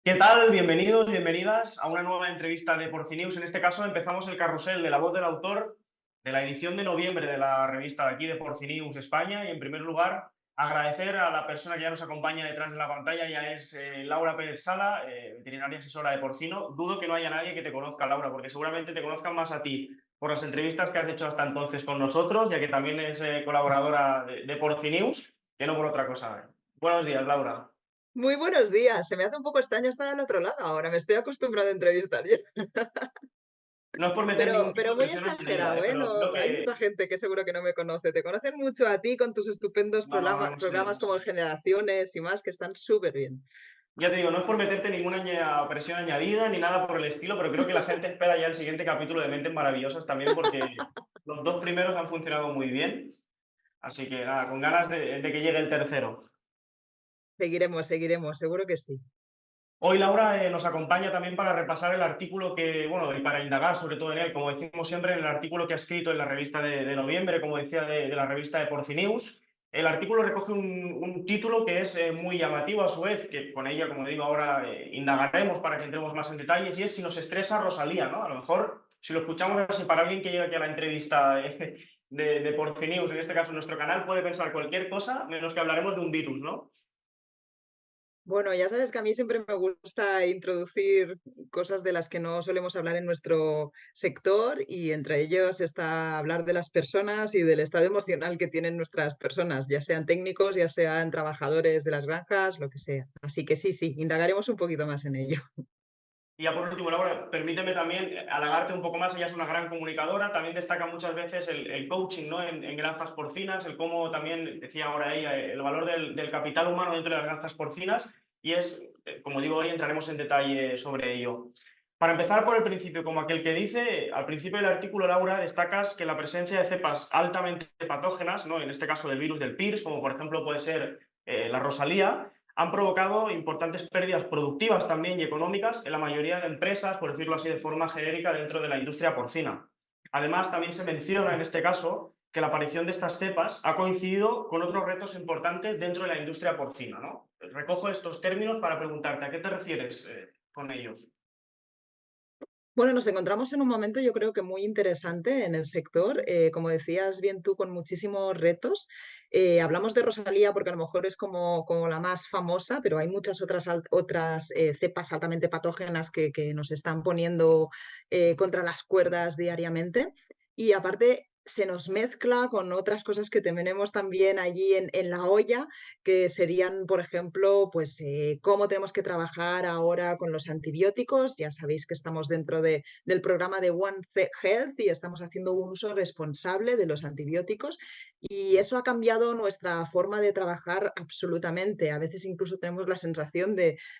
¿Qué tal? Bienvenidos, bienvenidas a una nueva entrevista de Porcinews. En este caso empezamos el carrusel de la voz del autor de la edición de noviembre de la revista de aquí de Porcinews España. Y en primer lugar, agradecer a la persona que ya nos acompaña detrás de la pantalla, ya es Laura Pérez Sala, veterinaria asesora de porcino. Dudo que no haya nadie que te conozca, Laura, porque seguramente te conozcan más a ti por las entrevistas que has hecho hasta entonces con nosotros, ya que también es colaboradora de Porcinews, que no por otra cosa. Buenos días, Laura. Muy buenos días. Se me hace un poco extraño estar al otro lado ahora. Me estoy acostumbrada a entrevistar yo. No es por meter Pero, ningún tipo pero de muy presión añadida, exagerado, ¿eh? pero creo Hay que mucha gente que seguro que no me conoce. Te conocen mucho a ti con tus estupendos no, no sé, programas no sé. como Generaciones y más, que están súper bien. Ya te digo, no es por meterte ninguna presión añadida ni nada por el estilo, pero creo que la gente espera ya el siguiente capítulo de Mentes Maravillosas también, porque los dos primeros han funcionado muy bien. Así que nada, con ganas de que llegue el tercero. Seguiremos, seguiremos, seguro que sí. Hoy Laura nos acompaña también para repasar el artículo que, bueno, y para indagar sobre todo en él, como decimos siempre, en el artículo que ha escrito en la revista de noviembre, como decía, de la revista de Porcinews. El artículo recoge un título que es muy llamativo a su vez, que con ella, como digo, ahora indagaremos para que entremos más en detalles, y es si nos estresa Rosalía, ¿no? A lo mejor, si lo escuchamos así para alguien que llega aquí a la entrevista de Porcinews, en este caso en nuestro canal, puede pensar cualquier cosa, menos que hablaremos de un virus, ¿no? Bueno, ya sabes que a mí siempre me gusta introducir cosas de las que no solemos hablar en nuestro sector y entre ellos está hablar de las personas y del estado emocional que tienen nuestras personas, ya sean técnicos, ya sean trabajadores de las granjas, lo que sea. Así que sí, sí, indagaremos un poquito más en ello. Y ya por último, Laura, permíteme también halagarte un poco más. Ella es una gran comunicadora, también destaca muchas veces el coaching, ¿no? En granjas porcinas, el cómo también, decía ahora ella, el valor del capital humano dentro de las granjas porcinas. Y es, como digo, hoy entraremos en detalle sobre ello. Para empezar por el principio, como aquel que dice, al principio del artículo, Laura, destacas que la presencia de cepas altamente patógenas, ¿no? En este caso del virus del PIRS, como por ejemplo puede ser la Rosalía, han provocado importantes pérdidas productivas también y económicas en la mayoría de empresas, por decirlo así de forma genérica, dentro de la industria porcina. Además, también se menciona en este caso que la aparición de estas cepas ha coincidido con otros retos importantes dentro de la industria porcina, ¿no? Recojo estos términos para preguntarte, ¿a qué te refieres con ellos? Bueno, nos encontramos en un momento yo creo que muy interesante en el sector, como decías bien tú, con muchísimos retos. Hablamos de Rosalía porque a lo mejor es como la más famosa, pero hay muchas otras cepas altamente patógenas que nos están poniendo contra las cuerdas diariamente. Y aparte se nos mezcla con otras cosas que tenemos también allí en la olla, que serían, por ejemplo, pues cómo tenemos que trabajar ahora con los antibióticos. Ya sabéis que estamos dentro del programa de Health y estamos haciendo un uso responsable de los antibióticos y eso ha cambiado nuestra forma de trabajar absolutamente. A veces incluso tenemos la sensación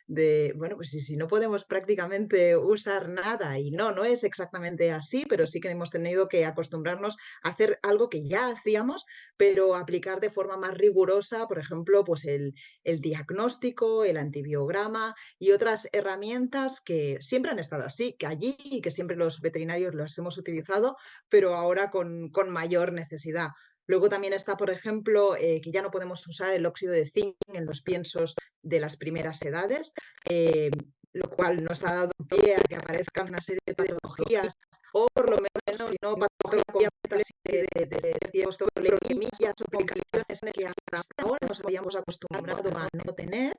bueno, pues si no podemos prácticamente usar nada y no, no es exactamente así, pero sí que hemos tenido que acostumbrarnos a hacer algo que ya hacíamos, pero aplicar de forma más rigurosa, por ejemplo, pues el diagnóstico, el antibiograma y otras herramientas que siempre han estado así, que allí y que siempre los veterinarios las hemos utilizado, pero ahora con mayor necesidad. Luego también está, por ejemplo, que ya no podemos usar el óxido de zinc en los piensos de las primeras edades, eh, lo cual nos ha dado pie a que aparezcan una serie de patologías o por lo menos, si no patología completa, de ciertos problemillas o complicaciones que hasta ahora nos habíamos acostumbrado a no tener.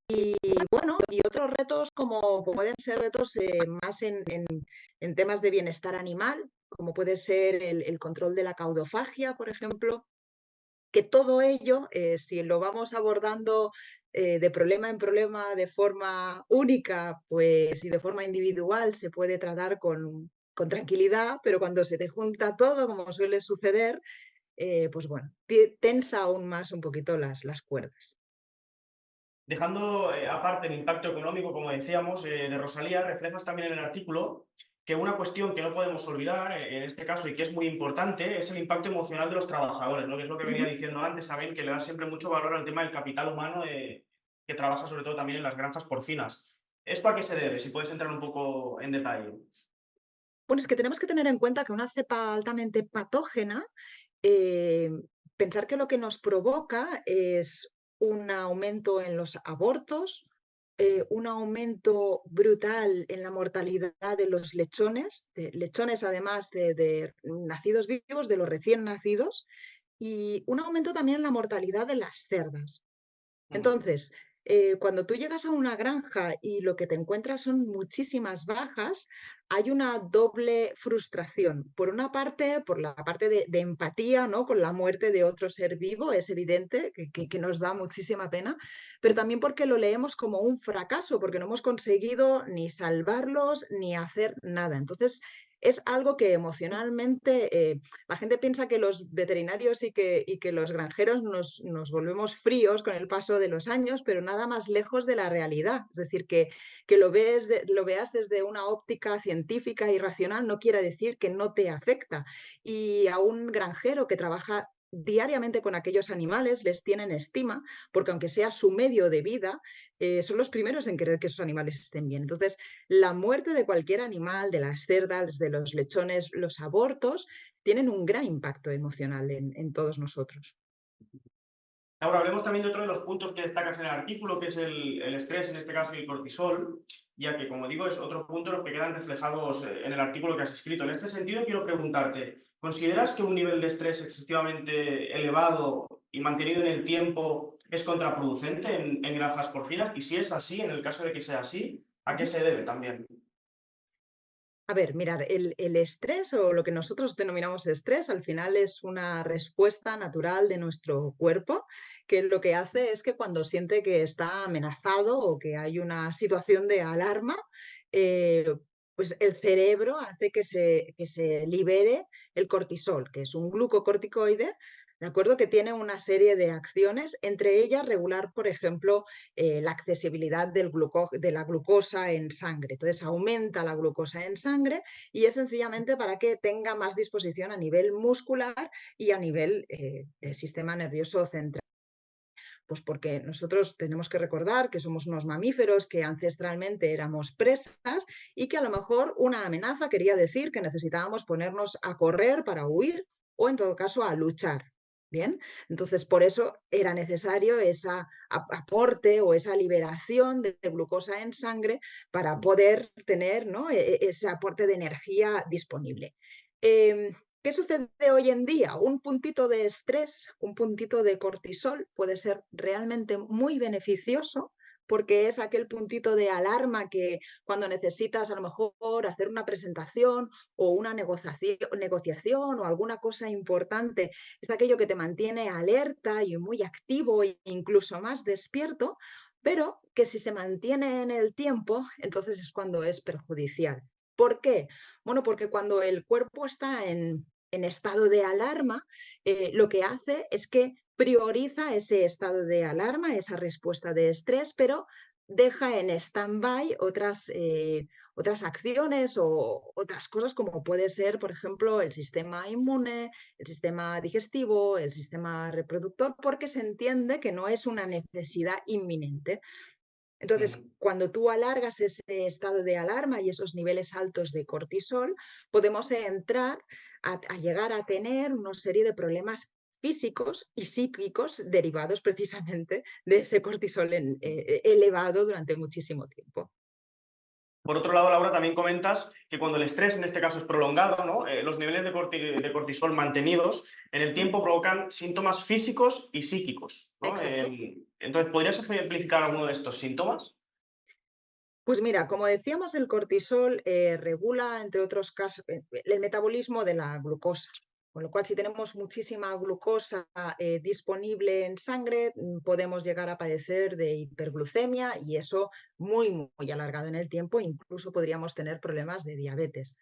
Y bueno, y otros retos como pueden ser retos más en temas de bienestar animal, como puede ser el control de la caudofagia, por ejemplo, que todo ello, si lo vamos abordando de problema en problema de forma única, pues y de forma individual se puede tratar con tranquilidad, pero cuando se te junta todo, como suele suceder, pues bueno, tensa aún más un poquito las cuerdas. Dejando aparte el impacto económico, como decíamos, de Rosalía, reflejas también en el artículo que una cuestión que no podemos olvidar, en este caso, y que es muy importante, es el impacto emocional de los trabajadores, ¿no? Que es lo que venía Ujú. diciendo antes, saben que le da siempre mucho valor al tema del capital humano que trabaja sobre todo también en las granjas porcinas. ¿Esto a qué se debe? Si puedes entrar un poco en detalle. Bueno, es que tenemos que tener en cuenta que una cepa altamente patógena, eh, pensar que lo que nos provoca es un aumento en los abortos, un aumento brutal en la mortalidad de los lechones además de nacidos vivos, de los recién nacidos, y un aumento también en la mortalidad de las cerdas. Ujú. Entonces, cuando tú llegas a una granja y lo que te encuentras son muchísimas bajas, hay una doble frustración. Por una parte, por la parte de empatía, ¿no? Con la muerte de otro ser vivo, es evidente que nos da muchísima pena, pero también porque lo leemos como un fracaso, porque no hemos conseguido ni salvarlos ni hacer nada. Entonces, es algo que emocionalmente la gente piensa que los veterinarios y que los granjeros nos volvemos fríos con el paso de los años, pero nada más lejos de la realidad. Es decir, que lo veas desde una óptica científica y racional no quiere decir que no te afecta. Y a un granjero que trabaja diariamente con aquellos animales les tienen estima, porque aunque sea su medio de vida, son los primeros en querer que esos animales estén bien. Entonces, la muerte de cualquier animal, de las cerdas, de los lechones, los abortos, tienen un gran impacto emocional en todos nosotros. Ahora hablemos también de otro de los puntos que destacas en el artículo, que es el estrés, en este caso, y el cortisol, ya que, como digo, es otro punto de los que quedan reflejados en el artículo que has escrito. En este sentido, quiero preguntarte, ¿consideras que un nivel de estrés excesivamente elevado y mantenido en el tiempo es contraproducente en granjas porcinas? Y si es así, en el caso de que sea así, ¿a qué Ujú. se debe también? A ver, mirar, el estrés o lo que nosotros denominamos estrés al final es una respuesta natural de nuestro cuerpo que lo que hace es que cuando siente que está amenazado o que hay una situación de alarma, eh, pues el cerebro hace que se libere el cortisol, que es un glucocorticoide, ¿de acuerdo? Que tiene una serie de acciones, entre ellas regular, por ejemplo, la accesibilidad de la glucosa en sangre. Entonces aumenta la glucosa en sangre y es sencillamente para que tenga más disposición a nivel muscular y a nivel del sistema nervioso central. Pues porque nosotros tenemos que recordar que somos unos mamíferos que ancestralmente éramos presas y que a lo mejor una amenaza quería decir que necesitábamos ponernos a correr para huir o en todo caso a luchar. Bien, entonces por eso era necesario ese aporte o esa liberación de glucosa en sangre para poder tener, ¿no? Ese aporte de energía disponible. Eh, ¿Qué sucede hoy en día? Un puntito de estrés, un puntito de cortisol puede ser realmente muy beneficioso porque es aquel puntito de alarma que cuando necesitas a lo mejor hacer una presentación o una negociación o alguna cosa importante, es aquello que te mantiene alerta y muy activo e incluso más despierto, pero que si se mantiene en el tiempo, entonces es cuando es perjudicial. ¿Por qué? Bueno, porque cuando el cuerpo está en estado de alarma, lo que hace es que prioriza ese estado de alarma, esa respuesta de estrés, pero deja en stand-by otras acciones o otras cosas como puede ser, por ejemplo, el sistema inmune, el sistema digestivo, el sistema reproductor, porque se entiende que no es una necesidad inminente. Entonces, Ujú. cuando tú alargas ese estado de alarma y esos niveles altos de cortisol, podemos entrar a llegar a tener una serie de problemas físicos y psíquicos derivados precisamente de ese cortisol elevado durante muchísimo tiempo. Por otro lado, Laura, también comentas que cuando el estrés, en este caso, es prolongado, ¿no? Los niveles de cortisol mantenidos en el ¿Mm? tiempo provocan síntomas físicos y psíquicos, ¿no? Exacto. Entonces, ¿podrías ejemplificar alguno de estos síntomas? Pues mira, como decíamos, el cortisol regula, entre otros casos, el metabolismo de la glucosa. Con lo cual, si tenemos muchísima glucosa disponible en sangre, podemos llegar a padecer de hiperglucemia y eso muy alargado en el tiempo, incluso podríamos tener problemas de diabetes.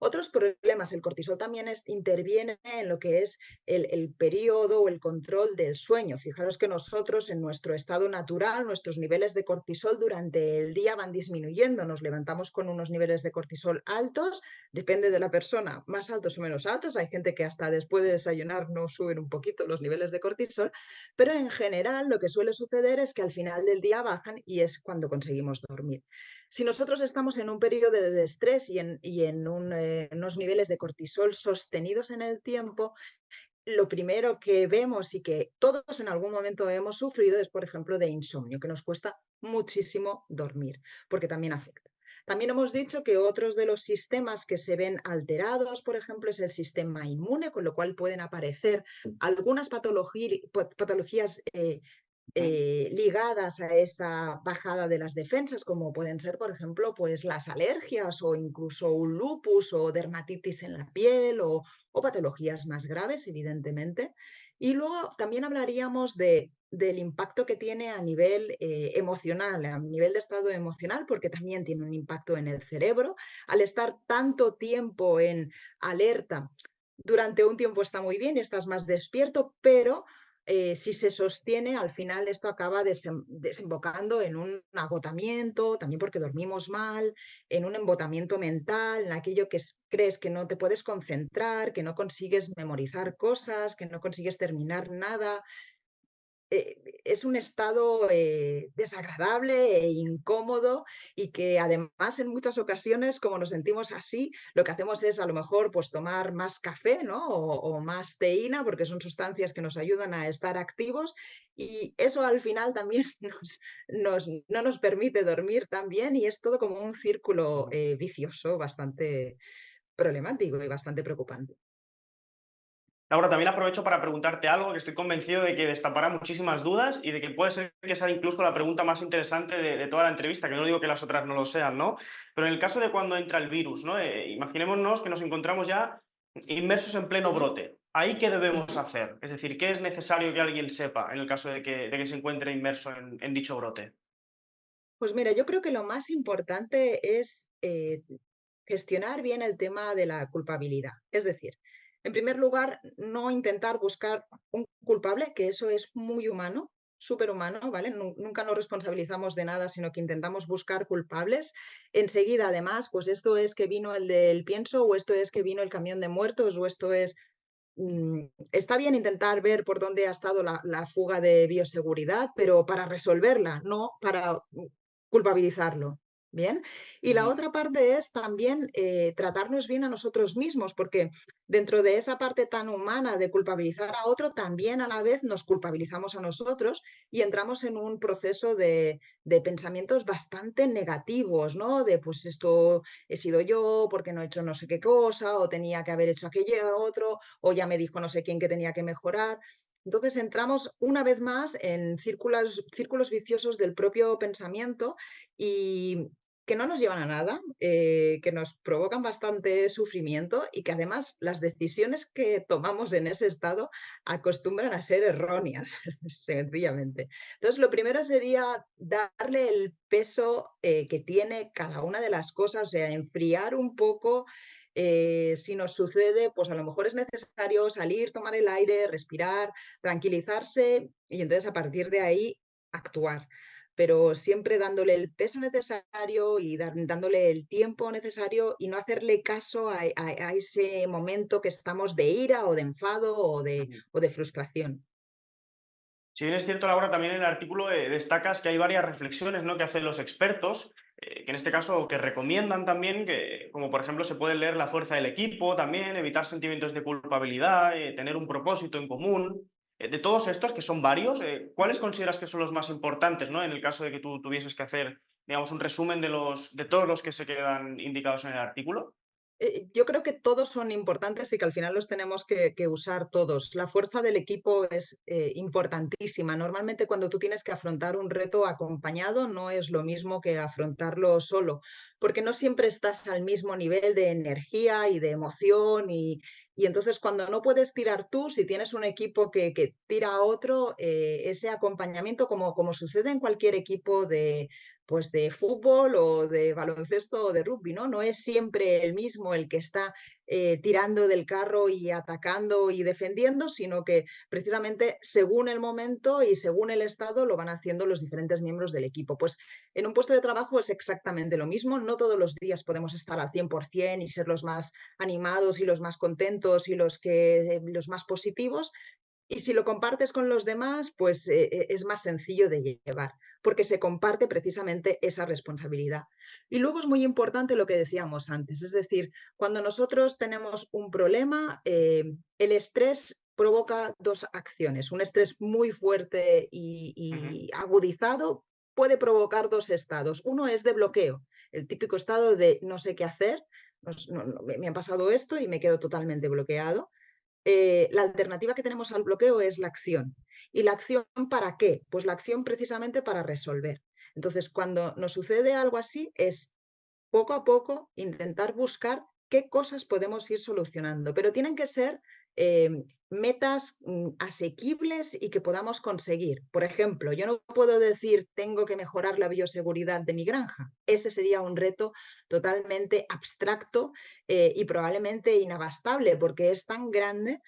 Otros problemas, el cortisol también interviene en lo que es el periodo o el control del sueño. Fijaros que nosotros en nuestro estado natural, nuestros niveles de cortisol durante el día van disminuyendo. Nos levantamos con unos niveles de cortisol altos, depende de la persona, más altos o menos altos. Hay gente que hasta después de desayunar no suben un poquito los niveles de cortisol, pero en general lo que suele suceder es que al final del día bajan y es cuando conseguimos dormir. Si nosotros estamos en un periodo de estrés y en unos niveles de cortisol sostenidos en el tiempo, lo primero que vemos y que todos en algún momento hemos sufrido es, por ejemplo, de insomnio, que nos cuesta muchísimo dormir, porque también afecta. También hemos dicho que otros de los sistemas que se ven alterados, por ejemplo, es el sistema inmune, con lo cual pueden aparecer algunas patologías Ujú. ligadas a esa bajada de las defensas, como pueden ser, por ejemplo, pues las alergias o incluso un lupus o dermatitis en la piel o patologías más graves, evidentemente. Y luego también hablaríamos del impacto que tiene a nivel emocional, a nivel de estado emocional, porque también tiene un impacto en el cerebro. Al estar tanto tiempo en alerta, durante un tiempo está muy bien y estás más despierto, pero si se sostiene, al final esto acaba desembocando en un agotamiento, también porque dormimos mal, en un embotamiento mental, en aquello que crees que no te puedes concentrar, que no consigues memorizar cosas, que no consigues terminar nada. Es un estado desagradable e incómodo y que además en muchas ocasiones, como nos sentimos así, lo que hacemos es a lo mejor pues tomar más café, ¿no? O más teína, porque son sustancias que nos ayudan a estar activos y eso al final también no nos permite dormir tan bien y es todo como un círculo vicioso bastante problemático y bastante preocupante. Laura, también aprovecho para preguntarte algo que estoy convencido de que destapará muchísimas dudas y de que puede ser que sea incluso la pregunta más interesante de toda la entrevista, que no digo que las otras no lo sean, ¿no? Pero en el caso de cuando entra el virus, ¿no? Imaginémonos que nos encontramos ya inmersos en pleno Ujú, brote. ¿Ahí qué debemos ujú. hacer? Es decir, ¿qué es necesario que alguien sepa en el caso de que se encuentre inmerso en dicho brote? Pues mira, yo creo que lo más importante es gestionar bien el tema de la culpabilidad. Es decir, en primer lugar, no intentar buscar un culpable, que eso es muy humano, súper humano, ¿vale? Nunca nos responsabilizamos de nada, sino que intentamos buscar culpables. Enseguida, además, pues esto es que vino el del pienso, o esto es que vino el camión de muertos, o esto es está bien intentar ver por dónde ha estado la fuga de bioseguridad, pero para resolverla, no para culpabilizarlo. Bien. Y la Ujú. otra parte es también tratarnos bien a nosotros mismos, porque dentro de esa parte tan humana de culpabilizar a otro, también a la vez nos culpabilizamos a nosotros y entramos en un proceso de pensamientos bastante negativos, ¿no? De pues esto he sido yo, porque no he hecho no sé qué cosa, o tenía que haber hecho aquello otro, o ya me dijo no sé quién que tenía que mejorar. Entonces entramos una vez más en círculos viciosos del propio pensamiento y que no nos llevan a nada, que nos provocan bastante sufrimiento y que además las decisiones que tomamos en ese estado acostumbran a ser erróneas, sencillamente. Entonces, lo primero sería darle el peso que tiene cada una de las cosas, o sea, enfriar un poco si nos sucede, pues a lo mejor es necesario salir, tomar el aire, respirar, tranquilizarse y entonces a partir de ahí actuar. Pero siempre dándole el peso necesario y dándole el tiempo necesario y no hacerle caso a ese momento que estamos de ira o de enfado o de frustración. Si bien es cierto, Laura, también en el artículo destacas que hay varias reflexiones, ¿no?, que hacen los expertos, que en este caso que recomiendan también, que, como por ejemplo se puede leer la fuerza del equipo también, evitar sentimientos de culpabilidad, tener un propósito en común. De todos estos, que son varios, ¿cuáles Ujú. consideras que son los más importantes, ¿no?, en el caso de que tú tuvieses que hacer, digamos, un resumen de todos los que se quedan indicados en el artículo? Yo creo que todos son importantes y que al final los tenemos que usar todos. La fuerza del equipo es importantísima. Normalmente cuando tú tienes que afrontar un reto acompañado no es lo mismo que afrontarlo solo, porque no siempre estás al mismo nivel de energía y de emoción y entonces cuando no puedes tirar tú, si tienes un equipo que tira a otro, ese acompañamiento, como sucede en cualquier equipo pues de fútbol o de baloncesto o de rugby, ¿no? No es siempre el mismo el que está tirando del carro y atacando y defendiendo, sino que precisamente según el momento y según el estado lo van haciendo los diferentes miembros del equipo. Pues en un puesto de trabajo es exactamente lo mismo, no todos los días podemos estar al 100% y ser los más animados y los más contentos y los más positivos, y si lo compartes con los demás, pues es más sencillo de llevar, porque se comparte precisamente esa responsabilidad. Y luego es muy importante lo que decíamos antes, es decir, cuando nosotros tenemos un problema, el estrés provoca dos acciones. Un estrés muy fuerte Ujú. y agudizado puede provocar dos estados. Uno es de bloqueo, el típico estado de no sé qué hacer, me ha pasado esto y me quedo totalmente bloqueado. La alternativa que tenemos al bloqueo es la acción. ¿Y la acción para qué? Pues la acción precisamente para resolver. Entonces, cuando nos sucede algo así, es poco a poco intentar buscar qué cosas podemos ir solucionando, pero tienen que ser eh, metas asequibles y que podamos conseguir. Por ejemplo, yo no puedo decir tengo que mejorar la bioseguridad de mi granja. Ese sería un reto totalmente abstracto y probablemente inabastable porque es tan grande.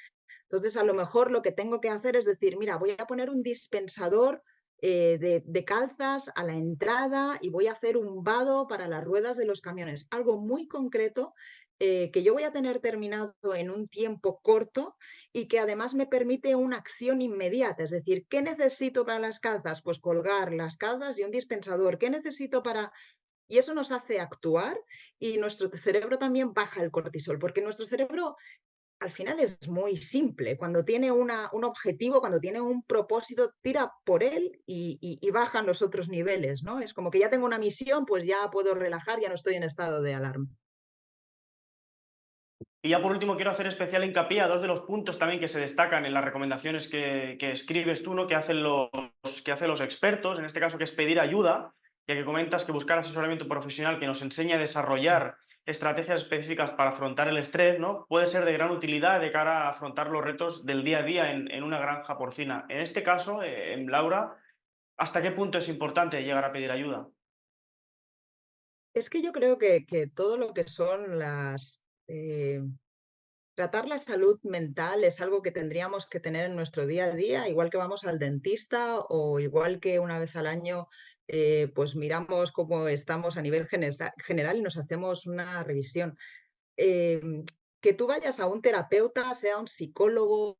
Entonces, a lo mejor lo que tengo que hacer es decir, mira, voy a poner un dispensador de calzas a la entrada y voy a hacer un vado para las ruedas de los camiones. Algo muy concreto que yo voy a tener terminado en un tiempo corto y que además me permite una acción inmediata. Es decir, ¿qué necesito para las calzas? Pues colgar las calzas y un dispensador. ¿Qué necesito para...? Y eso nos hace actuar y nuestro cerebro también baja el cortisol, porque nuestro cerebro al final es muy simple. Cuando tiene un objetivo, cuando tiene un propósito, tira por él y bajan los otros niveles, ¿no? Es como que ya tengo una misión, pues ya puedo relajar, ya no estoy en estado de alarma. Y ya por último quiero hacer especial hincapié a dos de los puntos también que se destacan en las recomendaciones que escribes tú, ¿no? Que hacen los expertos, en este caso que es pedir ayuda, ya que comentas que buscar asesoramiento profesional que nos enseñe a desarrollar estrategias específicas para afrontar el estrés, ¿no? Puede ser de gran utilidad de cara a afrontar los retos del día a día en una granja porcina. En este caso, Laura, ¿hasta qué punto es importante llegar a pedir ayuda? Es que yo creo que todo lo que son tratar la salud mental es algo que tendríamos que tener en nuestro día a día, igual que vamos al dentista o igual que una vez al año pues miramos cómo estamos a nivel general y nos hacemos una revisión. Eh, que tú vayas a un terapeuta, sea un psicólogo,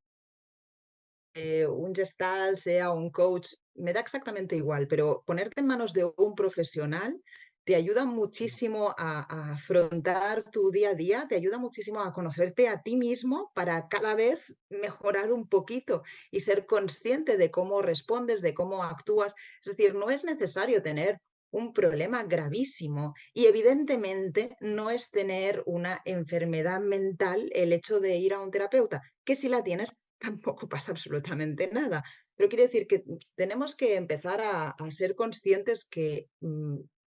un gestal, sea un coach, me da exactamente igual, pero ponerte en manos de un profesional te ayuda muchísimo a afrontar tu día a día, te ayuda muchísimo a conocerte a ti mismo para cada vez mejorar un poquito y ser consciente de cómo respondes, de cómo actúas. Es decir, no es necesario tener un problema gravísimo y evidentemente no es tener una enfermedad mental el hecho de ir a un terapeuta, que si la tienes tampoco pasa absolutamente nada. Pero quiere decir que tenemos que empezar a ser conscientes que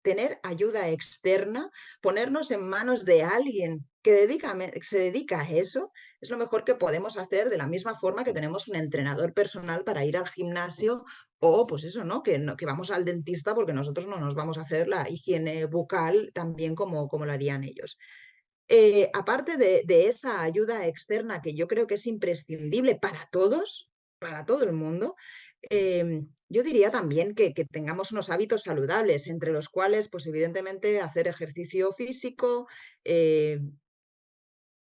tener ayuda externa, ponernos en manos de alguien que se dedica a eso, es lo mejor que podemos hacer de la misma forma que tenemos un entrenador personal para ir al gimnasio o pues eso, ¿no? Que vamos al dentista porque nosotros no nos vamos a hacer la higiene bucal tan bien como lo harían ellos. Aparte de esa ayuda externa que yo creo que es imprescindible para todos, para todo el mundo, yo diría también que tengamos unos hábitos saludables, entre los cuales, pues evidentemente, hacer ejercicio físico. eh,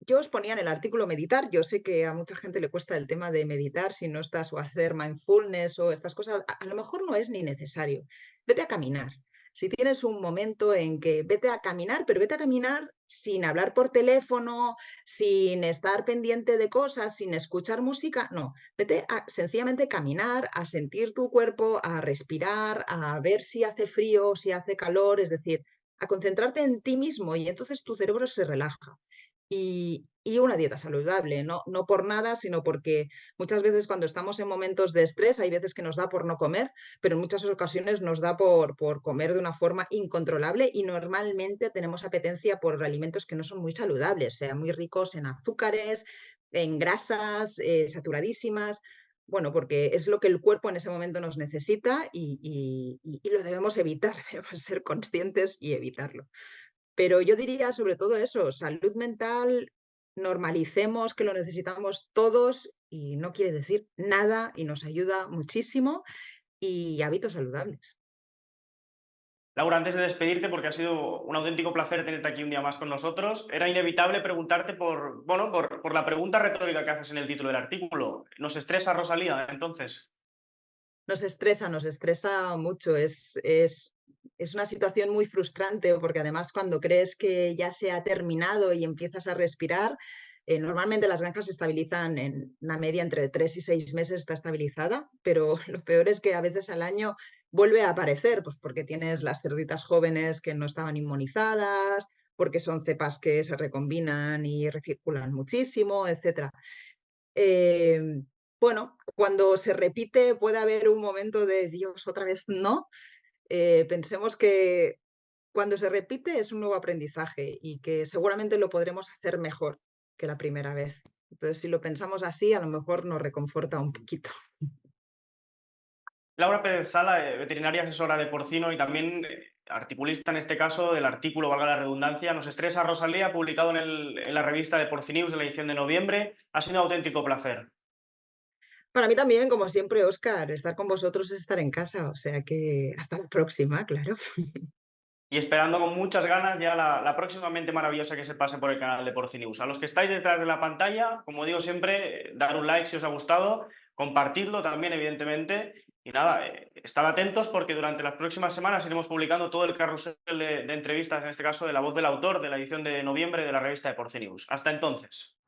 yo os ponía en el artículo meditar, yo sé que a mucha gente le cuesta el tema de meditar si no estás o hacer mindfulness o estas cosas, a lo mejor no es ni necesario. Vete a caminar. Si tienes un momento en que vete a caminar, pero vete a caminar sin hablar por teléfono, sin estar pendiente de cosas, sin escuchar música, no. Vete a sencillamente caminar, a sentir tu cuerpo, a respirar, a ver si hace frío, si hace calor, es decir, a concentrarte en ti mismo y entonces tu cerebro se relaja y una dieta saludable, no por nada, sino porque muchas veces cuando estamos en momentos de estrés, hay veces que nos da por no comer, pero en muchas ocasiones nos da por comer de una forma incontrolable y normalmente tenemos apetencia por alimentos que no son muy saludables, sean muy ricos en azúcares, en grasas, saturadísimas. Bueno, porque es lo que el cuerpo en ese momento nos necesita y lo debemos evitar, debemos ser conscientes y evitarlo. Pero yo diría sobre todo eso, salud mental, normalicemos que lo necesitamos todos y no quiere decir nada y nos ayuda muchísimo y hábitos saludables. Laura, antes de despedirte, porque ha sido un auténtico placer tenerte aquí un día más con nosotros, era inevitable preguntarte por la pregunta retórica que haces en el título del artículo. ¿Nos estresa Rosalía, entonces? Nos estresa mucho, es una situación muy frustrante porque además cuando crees que ya se ha terminado y empiezas a respirar, Normalmente las granjas se estabilizan en una media entre 3 y 6 meses, está estabilizada, pero lo peor es que a veces al año vuelve a aparecer, pues porque tienes las cerditas jóvenes que no estaban inmunizadas, porque son cepas que se recombinan y recirculan muchísimo, etcétera. Bueno, cuando se repite puede haber un momento de Dios, otra vez no. Pensemos que cuando se repite es un nuevo aprendizaje y que seguramente lo podremos hacer mejor que la primera vez. Entonces, si lo pensamos así, a lo mejor nos reconforta un poquito. Laura Pérez Sala, veterinaria asesora de porcino y también articulista en este caso del artículo, valga la redundancia, Nos estresa Rosalía, publicado en la revista de Porcinews en la edición de noviembre. Ha sido un auténtico placer. Para mí también, como siempre, Óscar, estar con vosotros es estar en casa, o sea que hasta la próxima, claro. Y esperando con muchas ganas ya la próxima mente maravillosa que se pase por el canal de Porcinews. A los que estáis detrás de la pantalla, como digo siempre, dar un like si os ha gustado, compartidlo también, evidentemente. Y nada, estad atentos porque durante las próximas semanas iremos publicando todo el carrusel de entrevistas, en este caso de La Voz del Autor, de la edición de noviembre de la revista de Porcinews. Hasta entonces.